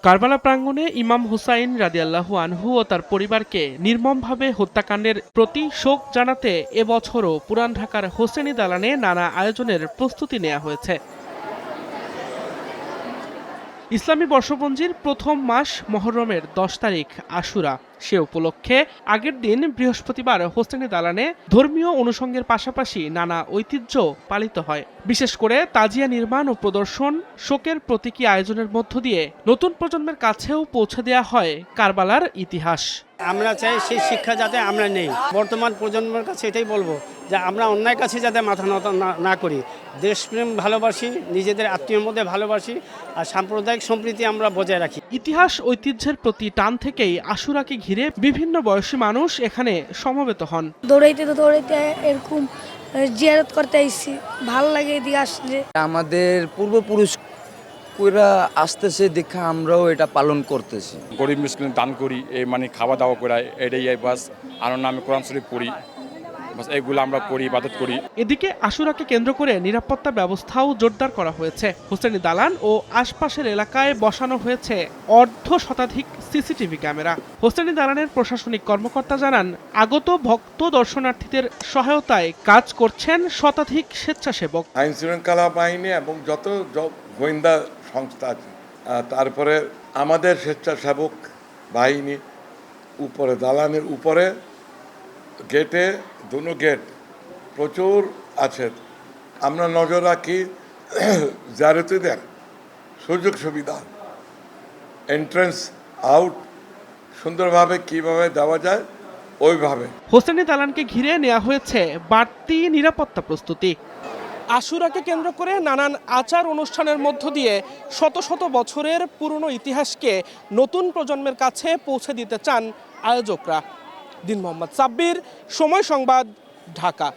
কারবালা প্রাঙ্গণে ইমাম হুসাইন রাদিয়াল্লাহু আনহু ও তার পরিবারকে নির্মমভাবে হত্যাকাণ্ডের প্রতি শোক জানাতে এবছরও পুরান ঢাকার হোসেনি দালানে নানা আয়োজনের প্রস্তুতি নেওয়া হয়েছে। ইসলামী বর্ষপঞ্জির প্রথম মাস মহররমের ১০ তারিখ আশুরা। সে উপলক্ষে আগের দিন বৃহস্পতিবার হোসেনি দালানে ধর্মীয় অনুষঙ্গের পাশাপাশি নানা ঐতিহ্য পালিত হয়। বিশেষ করে তাজিয়া নির্মাণ ও প্রদর্শন, শোকের প্রতীকী আয়োজনের মধ্য দিয়ে নতুন প্রজন্মের কাছেও পৌঁছে দেওয়া হয় কারবালার ইতিহাস। আমরা চাই সেই শিক্ষা যাতে আমরা নেই। বর্তমান প্রজন্মের কাছে এটাই বলবো যে আমরা অন্যায়ের কাছে যাতে মাথা নত না করি, দেশপ্রেম ভালোবাসি, নিজেদের আত্মীয়ের মধ্যে ভালোবাসি, আর সাম্প্রদায়িক সম্প্রীতি আমরা বজায় রাখি। ইতিহাস ঐতিহ্যের প্রতি টান থেকেই আশুরাকে ঘিরে বিভিন্ন বয়সী মানুষ এখানে সমবেত হন। দৌড়াইতে এরকম জিয়ারত করতে আইছি, ভালো লাগে এদিকে আসলে। আমাদের পূর্বপুরুষ কইরা আসতেছে দেখা আমরাও এটা পালন করতেছি। গরিব মিসকিন দান করি, এই মানে খাওয়া দাওয়া করাই, এটাই বাস। আর নামে কোরআন শরীফ পড়ি, বাস এগুলো আমরা করি, ইবাদত করি। এদিকে আশুরাকে কেন্দ্র করে নিরাপত্তা ব্যবস্থাও জোরদার করা হয়েছে। হোসেনি দালান ও আশপাশের এলাকায় বসানো হয়েছে অর্ধশতাধিক সিসিটিভি ক্যামেরা। হোসেনি দালানের প্রশাসনিক কর্মকর্তা জানান, আগত ভক্ত দর্শনার্থীদের সহায়তায় কাজ করছেন শতাধিক স্বেচ্ছাসেবক। আইন শৃঙ্খলা বাহিনী এবং যত গোয়েন্দা সংস্থা আছে, তারপরে আমাদের স্বেচ্ছাসেবক বাহিনী উপরে দালানের উপরে গেটে দুনো গেট প্রচুর আছে। আমরা নজর রাখি জিয়ারতীদের সুযোগ সুবিধা, এন্ট্রেন্স আউট সুন্দরভাবে কিভাবে দেওয়া যায় ওইভাবে। হোসেনি দালানকে ঘিরে নেওয়া হয়েছে বাড়তি নিরাপত্তা প্রস্তুতি। আশুরাকে কেন্দ্র করে নানান আচার অনুষ্ঠানের মধ্য দিয়ে শত শত বছরের পুরনো ইতিহাসকে নতুন প্রজন্মের কাছে পৌঁছে দিতে চান আয়োজকরা। দিন মোহাম্মদ সাব্বির, সময় সংবাদ, ঢাকা।